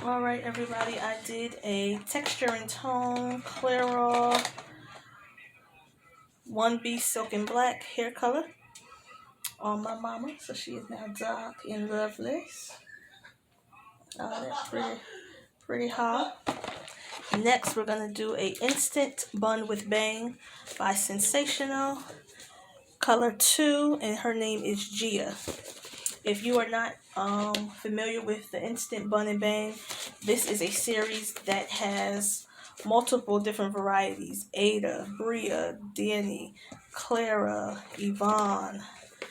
Alright everybody, I did a texture and tone Clairol 1B Silk and Black hair color on my mama. So she is now dark and loveless. That's pretty hot. Next we're going to do a Instant Bun with Bang by Sensational, color 2, and her name is Gia. If you are not familiar with the Instant Bun and Bang, this is a series that has multiple different varieties: Ada, Bria, Danny, Clara, Yvonne,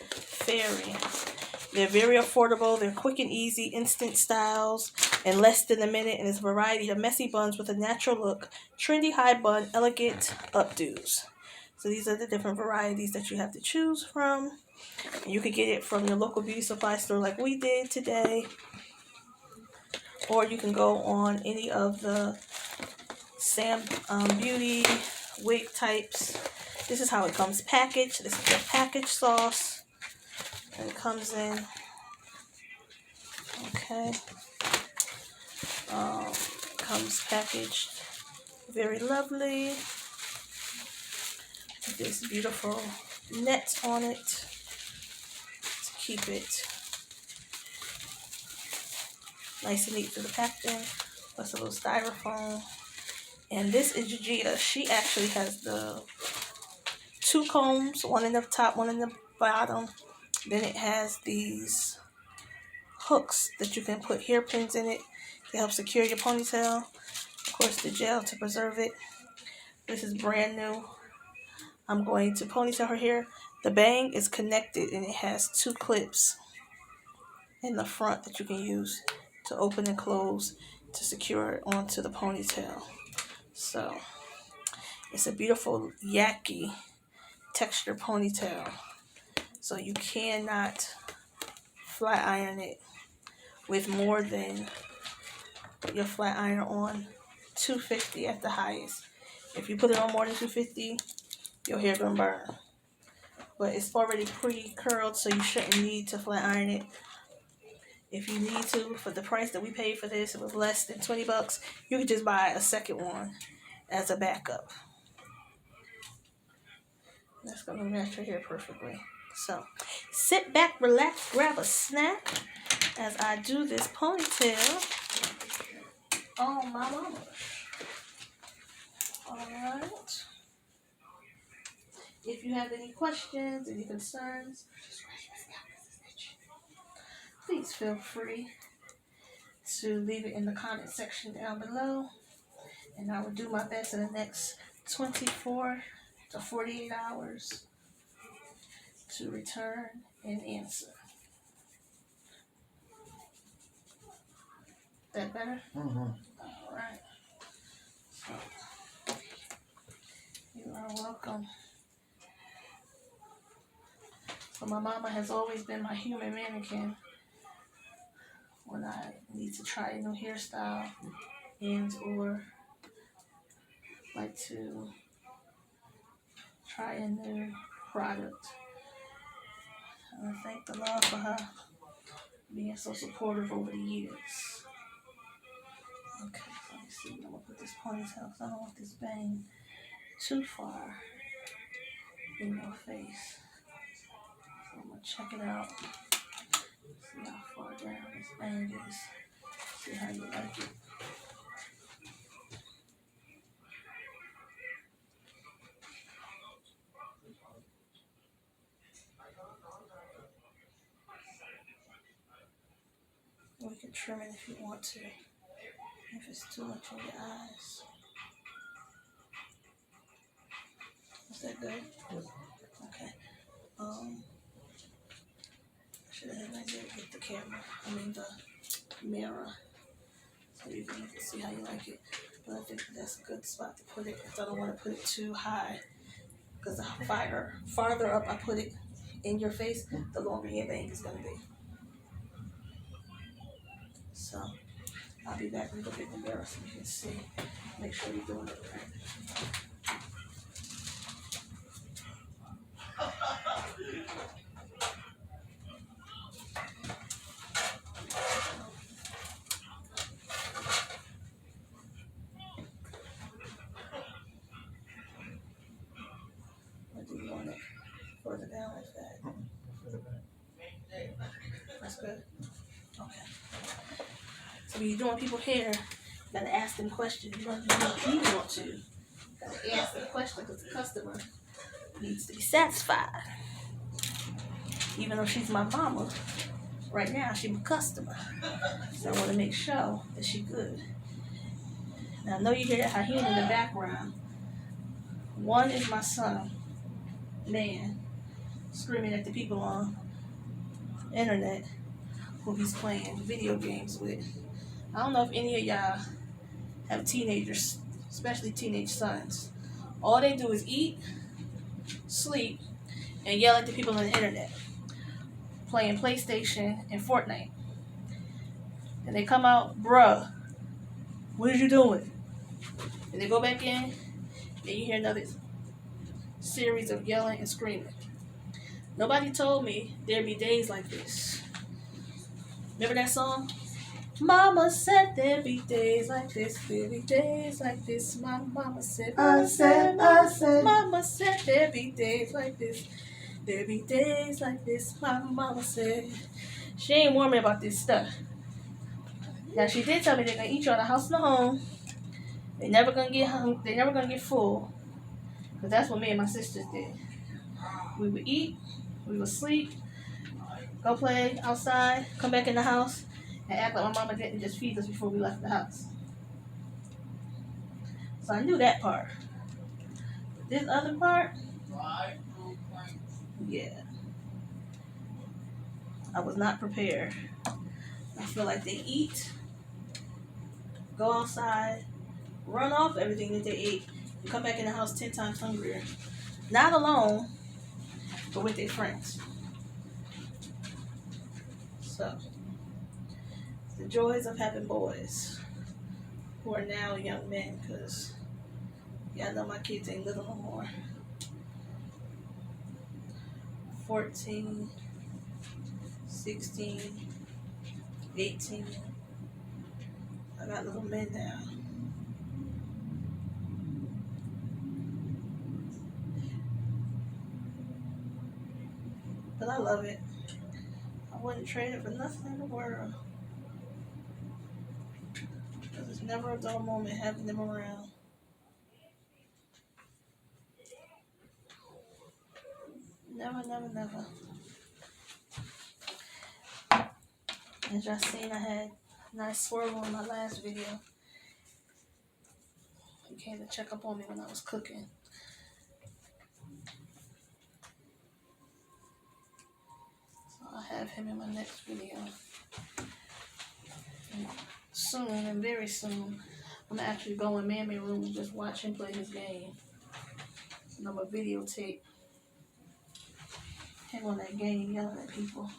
Fairy. They're very affordable, they're quick and easy, instant styles in less than a minute, and it's a variety of messy buns with a natural look, trendy high bun, elegant updos. So these are the different varieties that you have to choose from. You could get it from your local beauty supply store like we did today, or you can go on any of the Sam Beauty wig types. This is how it comes packaged. This is the package sauce, and it comes in. Okay, comes packaged very lovely. This beautiful net on it to keep it nice and neat for the packaging, plus a little styrofoam. And this is Gia. She actually has the 2 combs, one in the top, one in the bottom. Then it has these hooks that you can put hairpins in it to help secure your ponytail. Of course, the gel to preserve it. This is brand new. I'm going to ponytail her hair. The bang is connected and it has 2 clips in the front that you can use to open and close to secure it onto the ponytail. So it's a beautiful yaki texture ponytail. So you cannot flat iron it with more than your flat iron on 250 at the highest. If you put it on more than 250, your hair gonna burn. But it's already pre-curled, so you shouldn't need to flat iron it. If you need to, for the price that we paid for this, it was less than 20 bucks. You could just buy a second one as a backup. That's gonna match your hair perfectly. So sit back, relax, grab a snack as I do this ponytail on my mama. Alright. If you have any questions, any concerns, please feel free to leave it in the comment section down below. And I will do my best in the next 24 to 48 hours to return and answer. That better? Alright. So, you are welcome. So my mama has always been my human mannequin when I need to try a new hairstyle and or like to try a new product. And I thank the Lord for her being so supportive over the years. Okay, so let me see. I'm going to put this ponytail because I don't want this bang too far in your face. So I'm going to check it out. See how far down this bang is. See how you like it. We can trim it if you want to, if it's too much on your eyes. Is that good? Okay. I should have had my dad get the camera. The mirror, so you can see how you like it. But I think that's a good spot to put it because I don't want to put it too high. Because the farther up I put it in your face, the longer your bang is going to be. So I'll be back and look at the mirror so you can see. Make sure you're doing it right. when you're doing people's hair, you gotta ask them questions. You don't just do what you want to. You gotta ask them questions because the customer needs to be satisfied. Even though she's my mama, right now she's my customer. So I want to make sure that she's good. Now I know you hear that hyena in the background. One is my son, man, screaming at the people on the internet who he's playing video games with. I don't know if any of y'all have teenagers, especially teenage sons. All they do is eat, sleep, and yell at the people on the internet, playing PlayStation and Fortnite. And they come out, bruh, what are you doing? And they go back in, and you hear another series of yelling and screaming. Nobody told me there'd be days like this. Remember that song? Mama said there'd be days like this, there'd be days like this. My mama said, I said, Mama said there'd be days like this, there'd be days like this. My mama said. She ain't warn me about this stuff. Now she did tell me they're gonna eat you out of house and a home. They never gonna get hungry. They never gonna get full. Cause that's what me and my sisters did. We would eat, we would sleep, go play outside, come back in the house, and act like my mama didn't just feed us before we left the house. So I knew that part. But this other part, yeah, I was not prepared. I feel like they eat, go outside, run off everything that they ate, and come back in the house 10 times hungrier. Not alone, but with their friends. So, the joys of having boys who are now young men, because y'all know my kids ain't little no more. 14, 16, 18. I got little men now. But I love it. I wouldn't trade it for nothing in the world. Because it's never a dull moment having them around. Never, never, never. As y'all seen, I had a nice swirl on my last video. He came to check up on me when I was cooking. So I'll have him in my next video. And soon, and very soon, I'm gonna actually go in Mammy room and just watch him play his game. And I'm gonna videotape him on that game yelling at people.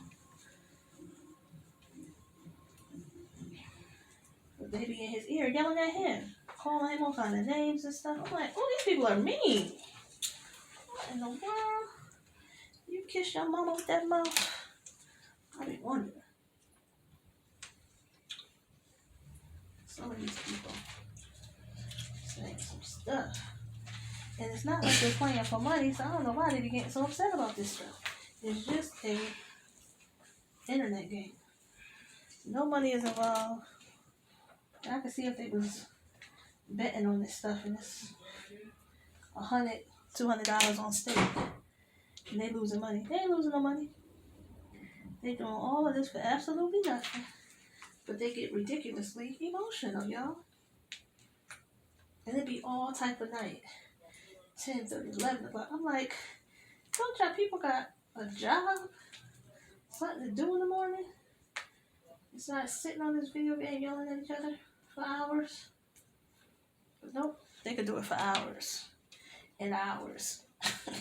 But they be in his ear yelling at him, calling him all kind of names and stuff. I'm like, oh, these people are mean. What in the world? You kiss your mama with that mouth? I be wondering. Some of these people saying some stuff. And it's not like they're playing for money, so I don't know why they be getting so upset about this stuff. It's just a internet game. No money is involved. I can see if they was betting on this stuff and it's $100, $200 on stake. And they losing money. They ain't losing no money. They doing all of this for absolutely nothing. But they get ridiculously emotional, y'all. And it be all type of night. 10, 30, 11 o'clock. I'm like, don't y'all people got a job? Something to do in the morning? It's not sitting on this video game yelling at each other for hours. But nope, they could do it for hours. And hours.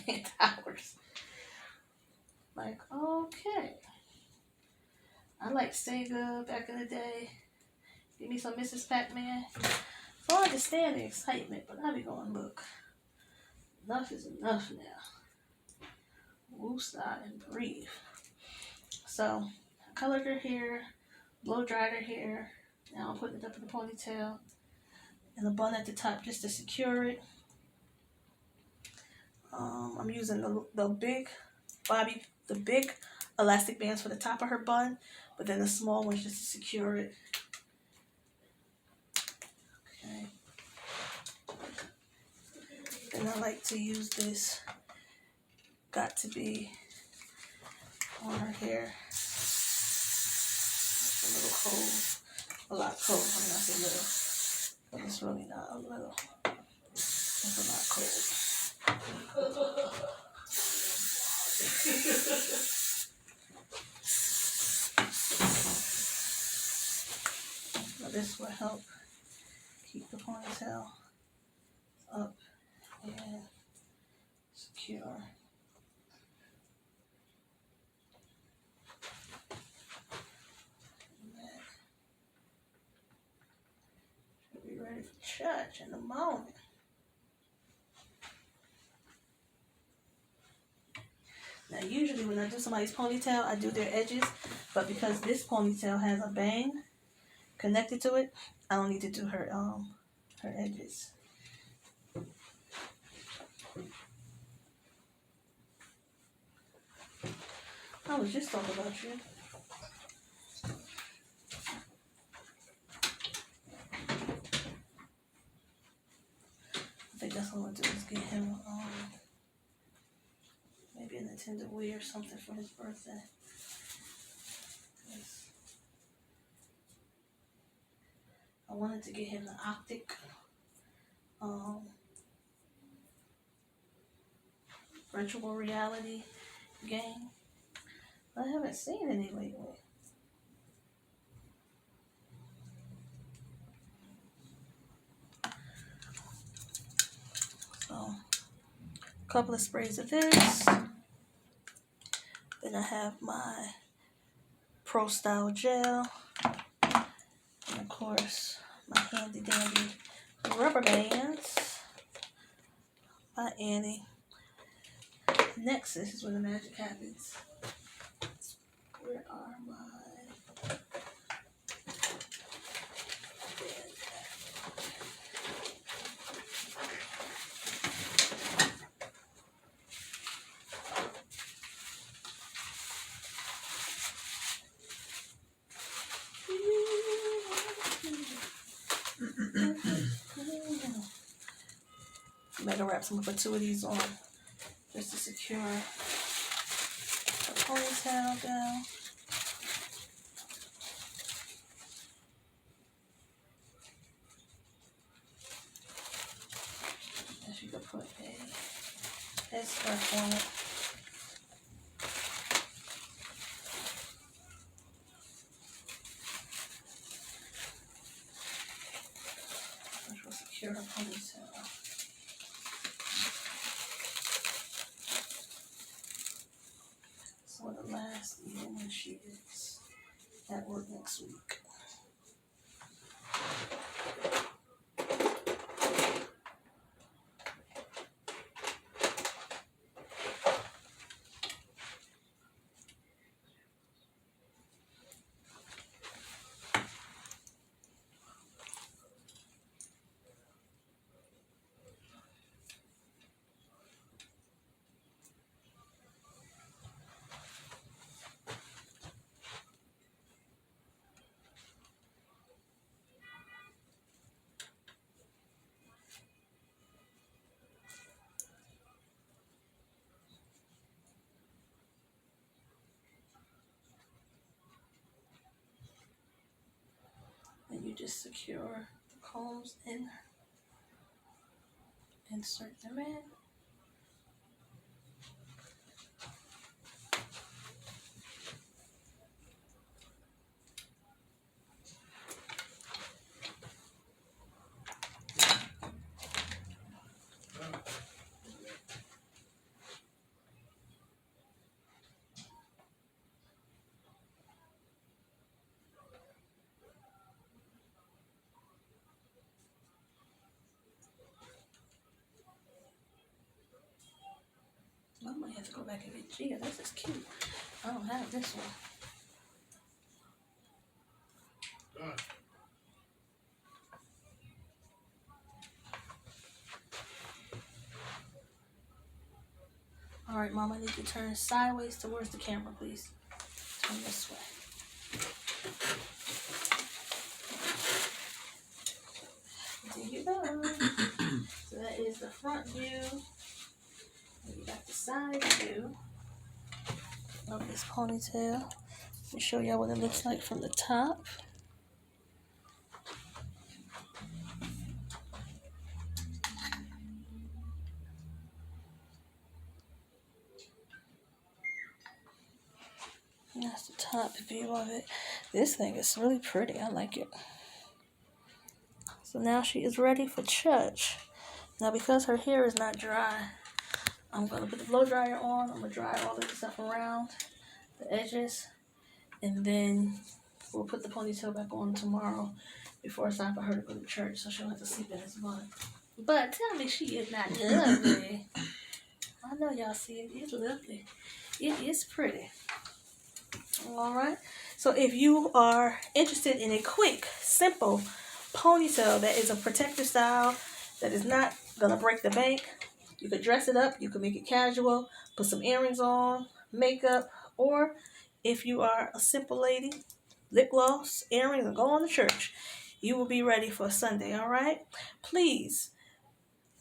And hours. Like, okay. I like Sega back in the day. Give me some Mrs. Pac-Man. So I understand the excitement, but I be going, look. Enough is enough now. Woosah and breathe. So, I colored her hair, blow dried her hair. Now I'm putting it up in a ponytail and a bun at the top just to secure it. I'm using the big elastic bands for the top of her bun, but then the small ones just to secure it. Okay. And I like to use this got to be on her hair. It's a little cold. A lot cold. I mean, I say little, but it's really not a little. It's a lot cold. Now this will help keep the ponytail up and secure. Should be ready for church in the morning. Now usually when I do somebody's ponytail, I do their edges, but because this ponytail has a bang connected to it, I don't need to do her edges. I was just talking about you. I think that's what I'm gonna do is get him maybe a Nintendo Wii or something for his birthday. Yes. I wanted to get him the Optic virtual reality game. I haven't seen any lately. So, a couple of sprays of this. Then I have my Pro Style Gel. And of course, my handy dandy rubber bands by Annie. Next, this is where the magic happens. Where are my I'm gonna wrap some of two of these on just to secure the ponytail down. As you can put a headscarf on it. Which will secure her ponytail. So the last even when she is at work next week. And you just secure the combs in, insert them in. I might have to go back and get Gia. This is cute. I don't have this one. Alright, Mom, I need to turn sideways towards the camera, please. Turn this way. front view. And you got the side view of this ponytail. Let me show y'all what it looks like from the top. That's the top view of it. This thing is really pretty. I like it. So now she is ready for church. Now because her hair is not dry, I'm going to put the blow dryer on. I'm going to dry all of the stuff around the edges. And then we'll put the ponytail back on tomorrow before it's time for her to go to church. So she'll have to sleep in this bun. But tell me she is not lovely. I know y'all see it. It's lovely. It is pretty. Alright. So if you are interested in a quick, simple ponytail that is a protective style, that is not going to break the bank, you could dress it up, you could make it casual, put some earrings on, makeup, or if you are a simple lady, lip gloss, earrings, and go on to church, you will be ready for Sunday, alright? Please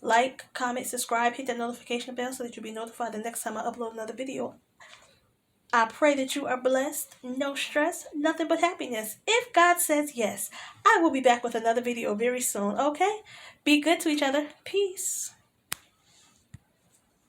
like, comment, subscribe, hit that notification bell so that you'll be notified the next time I upload another video. I pray that you are blessed, no stress, nothing but happiness. If God says yes, I will be back with another video very soon, okay? Be good to each other. Peace.